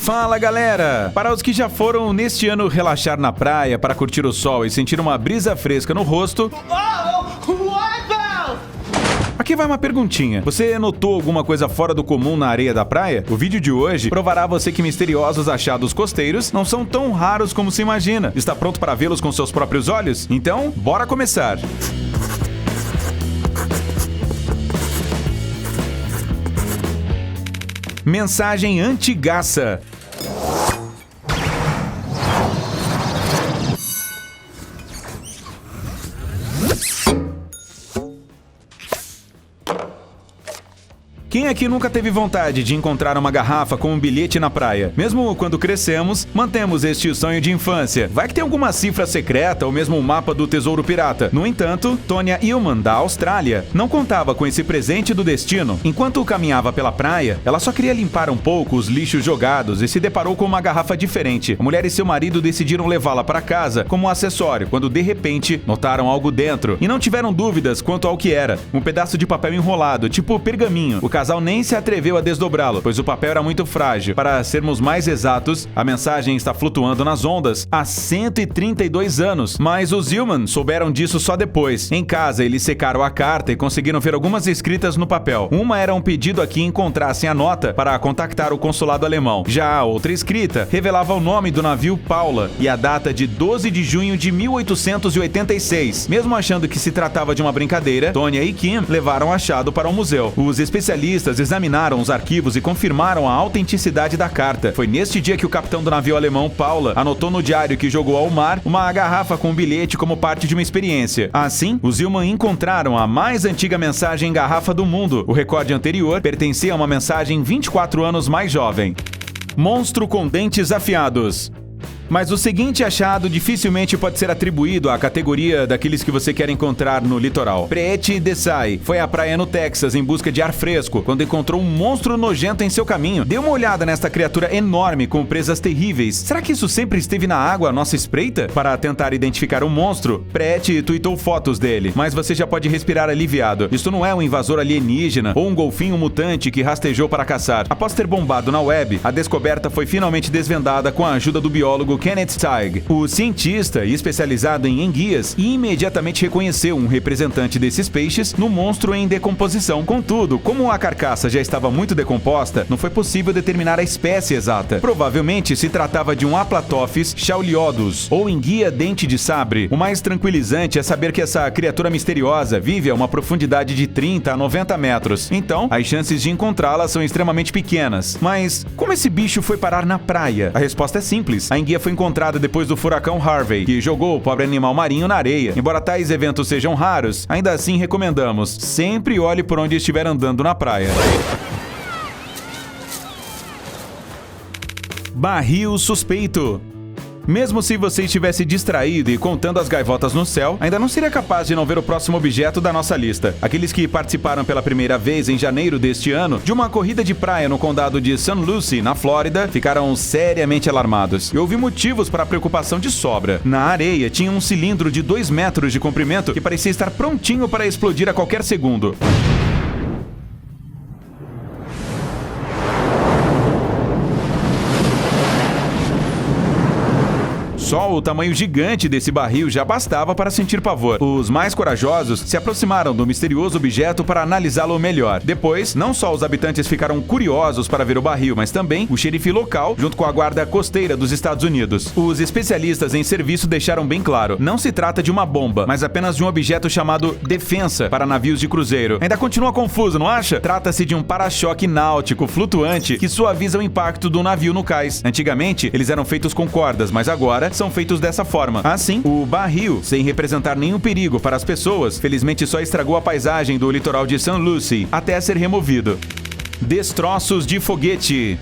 Fala galera! Para os que já foram neste ano relaxar na praia para curtir o sol e sentir uma brisa fresca no rosto... Aqui vai uma perguntinha. Você notou alguma coisa fora do comum na areia da praia? O vídeo de hoje provará a você que misteriosos achados costeiros não são tão raros como se imagina. Está pronto para vê-los com seus próprios olhos? Então, bora começar! Mensagem antigaça. Quem aqui nunca teve vontade de encontrar uma garrafa com um bilhete na praia? Mesmo quando crescemos, mantemos este sonho de infância. Vai que tem alguma cifra secreta ou mesmo um mapa do tesouro pirata. No entanto, Tonya Hillman, da Austrália, não contava com esse presente do destino. Enquanto caminhava pela praia, ela só queria limpar um pouco os lixos jogados e se deparou com uma garrafa diferente. A mulher e seu marido decidiram levá-la para casa como um acessório, quando de repente notaram algo dentro e não tiveram dúvidas quanto ao que era. Um pedaço de papel enrolado, tipo pergaminho. O casal nem se atreveu a desdobrá-lo, pois o papel era muito frágil. Para sermos mais exatos, a mensagem está flutuando nas ondas há 132 anos. Mas os Hillman souberam disso só depois. Em casa, eles secaram a carta e conseguiram ver algumas escritas no papel. Uma era um pedido a que encontrassem a nota para contactar o consulado alemão. Já a outra escrita revelava o nome do navio Paula e a data de 12 de junho de 1886. Mesmo achando que se tratava de uma brincadeira, Tonya e Kim levaram o achado para um museu. Os especialistas examinaram os arquivos e confirmaram a autenticidade da carta. Foi neste dia que o capitão do navio alemão Paula anotou no diário que jogou ao mar uma garrafa com um bilhete como parte de uma experiência. Assim, os Hillman encontraram a mais antiga mensagem em garrafa do mundo. O recorde anterior pertencia a uma mensagem 24 anos mais jovem. Monstro com dentes afiados. Mas o seguinte achado dificilmente pode ser atribuído à categoria daqueles que você quer encontrar no litoral. Preeti Desai foi à praia no Texas em busca de ar fresco, quando encontrou um monstro nojento em seu caminho. Dê uma olhada nesta criatura enorme com presas terríveis. Será que isso sempre esteve na água à nossa espreita? Para tentar identificar o monstro, Preeti tweetou fotos dele, mas você já pode respirar aliviado. Isto não é um invasor alienígena ou um golfinho mutante que rastejou para caçar. Após ter bombado na web, a descoberta foi finalmente desvendada com a ajuda do biólogo Kenneth Teig. O cientista, especializado em enguias, imediatamente reconheceu um representante desses peixes no monstro em decomposição. Contudo, como a carcaça já estava muito decomposta, não foi possível determinar a espécie exata. Provavelmente se tratava de um Aplatophis shaoliodus, ou enguia dente de sabre. O mais tranquilizante é saber que essa criatura misteriosa vive a uma profundidade de 30 a 90 metros. Então, as chances de encontrá-la são extremamente pequenas. Mas como esse bicho foi parar na praia? A resposta é simples. A enguia foi encontrada depois do furacão Harvey, que jogou o pobre animal marinho na areia. Embora tais eventos sejam raros, ainda assim recomendamos: sempre olhe por onde estiver andando na praia. Barril suspeito. Mesmo se você estivesse distraído e contando as gaivotas no céu, ainda não seria capaz de não ver o próximo objeto da nossa lista. Aqueles que participaram pela primeira vez em janeiro deste ano de uma corrida de praia no condado de St. Lucie, na Flórida, ficaram seriamente alarmados. E houve motivos para a preocupação de sobra. Na areia tinha um cilindro de 2 metros de comprimento que parecia estar prontinho para explodir a qualquer segundo. Só o tamanho gigante desse barril já bastava para sentir pavor. Os mais corajosos se aproximaram do misterioso objeto para analisá-lo melhor. Depois, não só os habitantes ficaram curiosos para ver o barril, mas também o xerife local, junto com a guarda costeira dos Estados Unidos. Os especialistas em serviço deixaram bem claro: não se trata de uma bomba, mas apenas de um objeto chamado defensa para navios de cruzeiro. Ainda continua confuso, não acha? Trata-se de um para-choque náutico flutuante que suaviza o impacto do navio no cais. Antigamente, eles eram feitos com cordas, mas agora são feitos dessa forma. Assim, o barril, sem representar nenhum perigo para as pessoas, felizmente só estragou a paisagem do litoral de St. Lucie até ser removido. Destroços de foguete.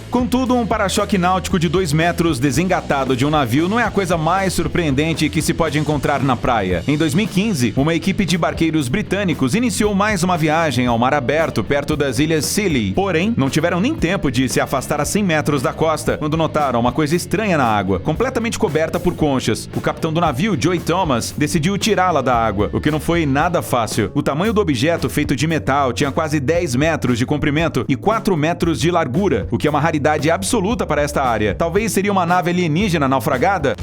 Contudo, um para-choque náutico de 2 metros desengatado de um navio não é a coisa mais surpreendente que se pode encontrar na praia. Em 2015, uma equipe de barqueiros britânicos iniciou mais uma viagem ao mar aberto perto das ilhas Scilly. Porém, não tiveram nem tempo de se afastar a 100 metros da costa quando notaram uma coisa estranha na água, completamente coberta por conchas. O capitão do navio, Joey Thomas, decidiu tirá-la da água, o que não foi nada fácil. O tamanho do objeto, feito de metal, tinha quase 10 metros de comprimento e 4 metros de largura, o que é uma raridade raridade absoluta para esta área. Talvez seria uma nave alienígena naufragada?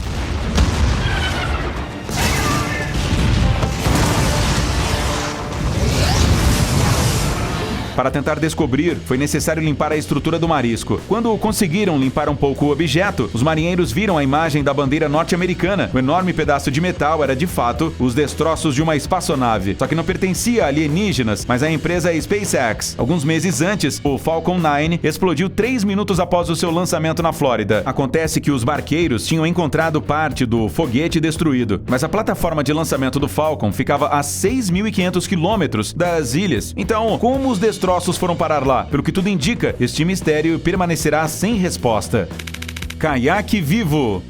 Para tentar descobrir, foi necessário limpar a estrutura do marisco. Quando conseguiram limpar um pouco o objeto, os marinheiros viram a imagem da bandeira norte-americana. O enorme pedaço de metal era, de fato, os destroços de uma espaçonave. Só que não pertencia a alienígenas, mas à empresa SpaceX. Alguns meses antes, o Falcon 9 explodiu 3 minutos após o seu lançamento na Flórida. Acontece que os barqueiros tinham encontrado parte do foguete destruído, mas a plataforma de lançamento do Falcon ficava a 6.500 quilômetros das ilhas. Então, como os destroços foram parar lá? Pelo que tudo indica, este mistério permanecerá sem resposta. Caiaque vivo.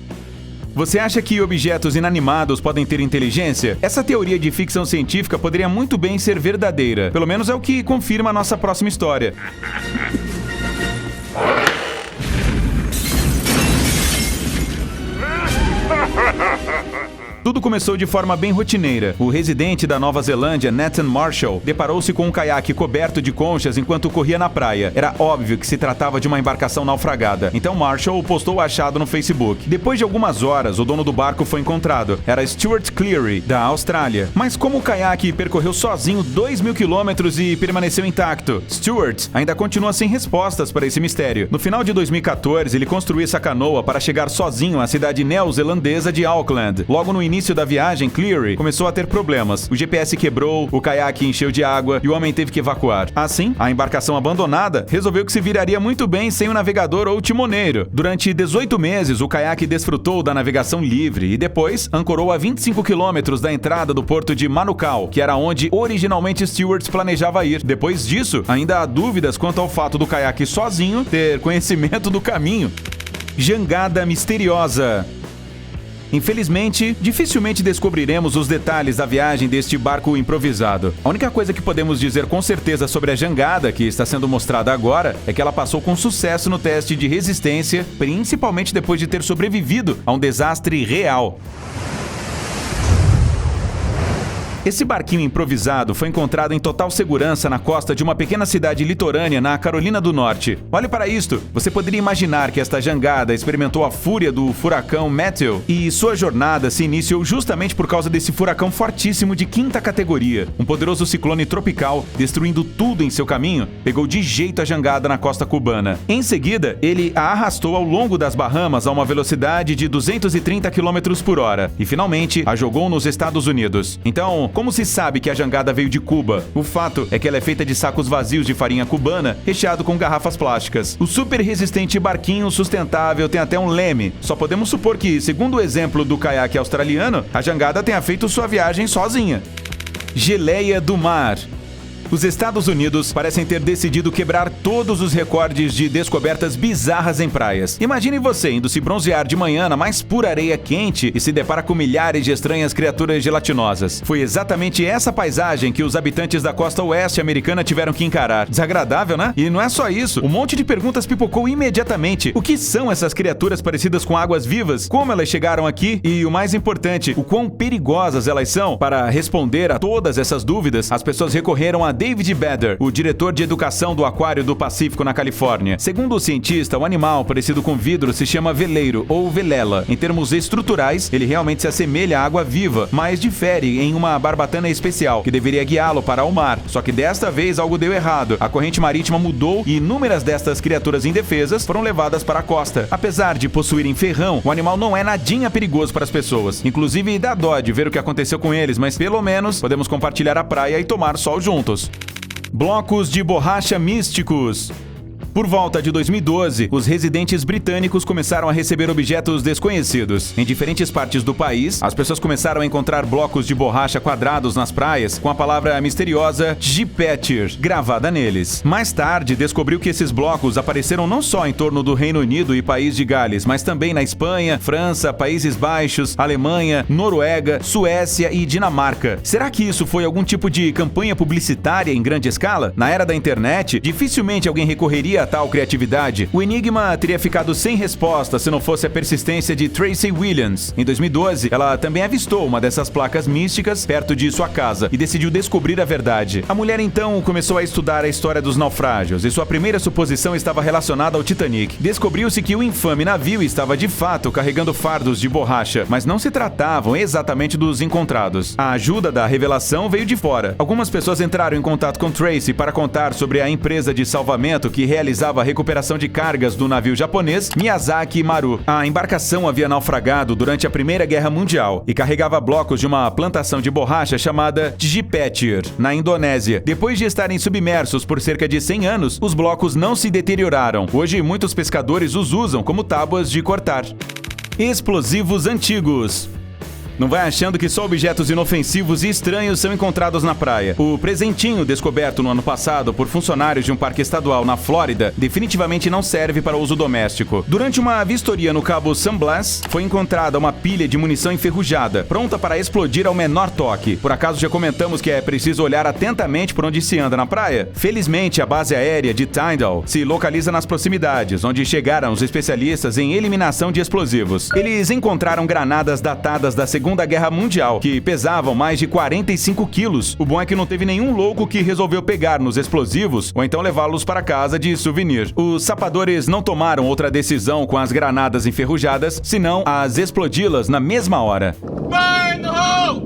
Você acha que objetos inanimados podem ter inteligência? Essa teoria de ficção científica poderia muito bem ser verdadeira. Pelo menos é o que confirma a nossa próxima história. Tudo começou de forma bem rotineira. O residente da Nova Zelândia, Nathan Marshall, deparou-se com um caiaque coberto de conchas enquanto corria na praia. Era óbvio que se tratava de uma embarcação naufragada. Então Marshall postou o achado no Facebook. Depois de algumas horas, o dono do barco foi encontrado. Era Stuart Cleary, da Austrália. Mas como o caiaque percorreu sozinho 2.000 quilômetros e permaneceu intacto? Stuart ainda continua sem respostas para esse mistério. No final de 2014, ele construiu essa canoa para chegar sozinho à cidade neozelandesa de Auckland. Logo no início da viagem, Cleary começou a ter problemas. O GPS quebrou, o caiaque encheu de água e o homem teve que evacuar. Assim, a embarcação abandonada resolveu que se viraria muito bem sem o navegador ou timoneiro. Durante 18 meses, o caiaque desfrutou da navegação livre e depois ancorou a 25 quilômetros da entrada do porto de Manukau, que era onde originalmente Stewart planejava ir. Depois disso, ainda há dúvidas quanto ao fato do caiaque sozinho ter conhecimento do caminho. Jangada misteriosa. Infelizmente, dificilmente descobriremos os detalhes da viagem deste barco improvisado. A única coisa que podemos dizer com certeza sobre a jangada que está sendo mostrada agora é que ela passou com sucesso no teste de resistência, principalmente depois de ter sobrevivido a um desastre real. Esse barquinho improvisado foi encontrado em total segurança na costa de uma pequena cidade litorânea na Carolina do Norte. Olhe para isto, você poderia imaginar que esta jangada experimentou a fúria do furacão Matthew e sua jornada se iniciou justamente por causa desse furacão fortíssimo de 5ª categoria. Um poderoso ciclone tropical, destruindo tudo em seu caminho, pegou de jeito a jangada na costa cubana. Em seguida, ele a arrastou ao longo das Bahamas a uma velocidade de 230 km por hora e finalmente a jogou nos Estados Unidos. Então, como se sabe que a jangada veio de Cuba? O fato é que ela é feita de sacos vazios de farinha cubana, recheado com garrafas plásticas. O super resistente barquinho sustentável tem até um leme. Só podemos supor que, segundo o exemplo do caiaque australiano, a jangada tenha feito sua viagem sozinha. Geleia do mar. Os Estados Unidos parecem ter decidido quebrar todos os recordes de descobertas bizarras em praias. Imagine você indo se bronzear de manhã na mais pura areia quente e se depara com milhares de estranhas criaturas gelatinosas. Foi exatamente essa paisagem que os habitantes da costa oeste americana tiveram que encarar. Desagradável, né? E não é só isso. Um monte de perguntas pipocou imediatamente. O que são essas criaturas parecidas com águas vivas? Como elas chegaram aqui? E o mais importante, o quão perigosas elas são? Para responder a todas essas dúvidas, as pessoas recorreram a David Bader, o diretor de educação do Aquário do Pacífico na Califórnia. Segundo o cientista, o animal parecido com vidro se chama veleiro ou velela. Em termos estruturais, ele realmente se assemelha à água viva, mas difere em uma barbatana especial, que deveria guiá-lo para o mar. Só que desta vez algo deu errado. A corrente marítima mudou e inúmeras destas criaturas indefesas foram levadas para a costa. Apesar de possuírem ferrão, o animal não é nadinha perigoso para as pessoas. Inclusive, dá dó de ver o que aconteceu com eles, mas pelo menos podemos compartilhar a praia e tomar sol juntos. Blocos de borracha místicos. Por volta de 2012, os residentes britânicos começaram a receber objetos desconhecidos. Em diferentes partes do país, as pessoas começaram a encontrar blocos de borracha quadrados nas praias com a palavra misteriosa Gpetir gravada neles. Mais tarde, descobriu que esses blocos apareceram não só em torno do Reino Unido e País de Gales, mas também na Espanha, França, Países Baixos, Alemanha, Noruega, Suécia e Dinamarca. Será que isso foi algum tipo de campanha publicitária em grande escala? Na era da internet, dificilmente alguém recorreria tal criatividade, o enigma teria ficado sem resposta se não fosse a persistência de Tracy Williams. Em 2012, ela também avistou uma dessas placas místicas perto de sua casa e decidiu descobrir a verdade. A mulher então começou a estudar a história dos naufrágios e sua primeira suposição estava relacionada ao Titanic. Descobriu-se que o infame navio estava de fato carregando fardos de borracha, mas não se tratavam exatamente dos encontrados. A ajuda da revelação veio de fora. Algumas pessoas entraram em contato com Tracy para contar sobre a empresa de salvamento que realizava a recuperação de cargas do navio japonês Miyazaki Maru. A embarcação havia naufragado durante a Primeira Guerra Mundial e carregava blocos de uma plantação de borracha chamada Tjipetir, na Indonésia. Depois de estarem submersos por cerca de 100 anos, os blocos não se deterioraram. Hoje, muitos pescadores os usam como tábuas de cortar. Explosivos antigos. Não vai achando que só objetos inofensivos e estranhos são encontrados na praia. O presentinho descoberto no ano passado por funcionários de um parque estadual na Flórida definitivamente não serve para uso doméstico. Durante uma vistoria no Cabo San Blas, foi encontrada uma pilha de munição enferrujada, pronta para explodir ao menor toque. Por acaso já comentamos que é preciso olhar atentamente por onde se anda na praia? Felizmente, a base aérea de Tyndall se localiza nas proximidades, onde chegaram os especialistas em eliminação de explosivos. Eles encontraram granadas datadas da Segunda Guerra Mundial, que pesavam mais de 45 quilos. O bom é que não teve nenhum louco que resolveu pegar nos explosivos ou então levá-los para casa de souvenir. Os sapadores não tomaram outra decisão com as granadas enferrujadas, senão as explodi-las na mesma hora. Burn the hole!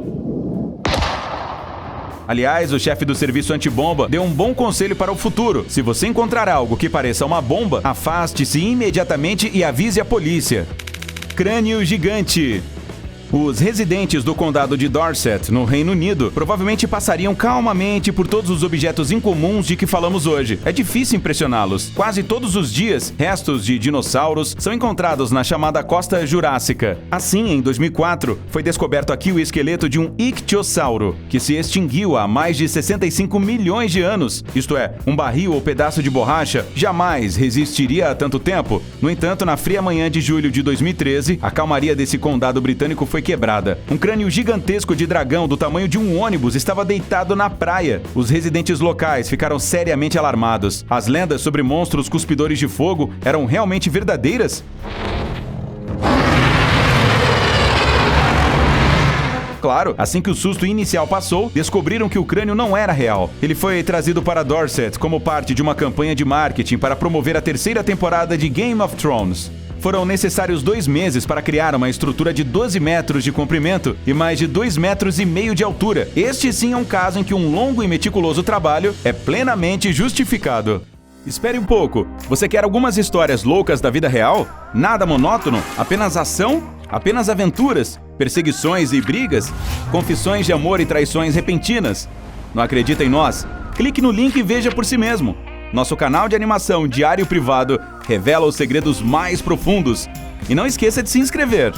Aliás, o chefe do serviço antibomba deu um bom conselho para o futuro. Se você encontrar algo que pareça uma bomba, afaste-se imediatamente e avise a polícia. Crânio gigante. Os residentes do condado de Dorset, no Reino Unido, provavelmente passariam calmamente por todos os objetos incomuns de que falamos hoje. É difícil impressioná-los. Quase todos os dias, restos de dinossauros são encontrados na chamada Costa Jurássica. Assim, em 2004, foi descoberto aqui o esqueleto de um ictiosauro, que se extinguiu há mais de 65 milhões de anos. Isto é, um barril ou pedaço de borracha jamais resistiria a tanto tempo. No entanto, na fria manhã de julho de 2013, a calmaria desse condado britânico foi quebrada. Um crânio gigantesco de dragão do tamanho de um ônibus estava deitado na praia. Os residentes locais ficaram seriamente alarmados. As lendas sobre monstros cuspidores de fogo eram realmente verdadeiras? Claro, assim que o susto inicial passou, descobriram que o crânio não era real. Ele foi trazido para Dorset como parte de uma campanha de marketing para promover a terceira temporada de Game of Thrones. Foram necessários 2 meses para criar uma estrutura de 12 metros de comprimento e mais de 2,5 metros de altura. Este sim é um caso em que um longo e meticuloso trabalho é plenamente justificado. Espere um pouco. Você quer algumas histórias loucas da vida real? Nada monótono? Apenas ação? Apenas aventuras? Perseguições e brigas? Confissões de amor e traições repentinas? Não acredita em nós? Clique no link e veja por si mesmo. Nosso canal de animação Diário Privado revela os segredos mais profundos. E não esqueça de se inscrever.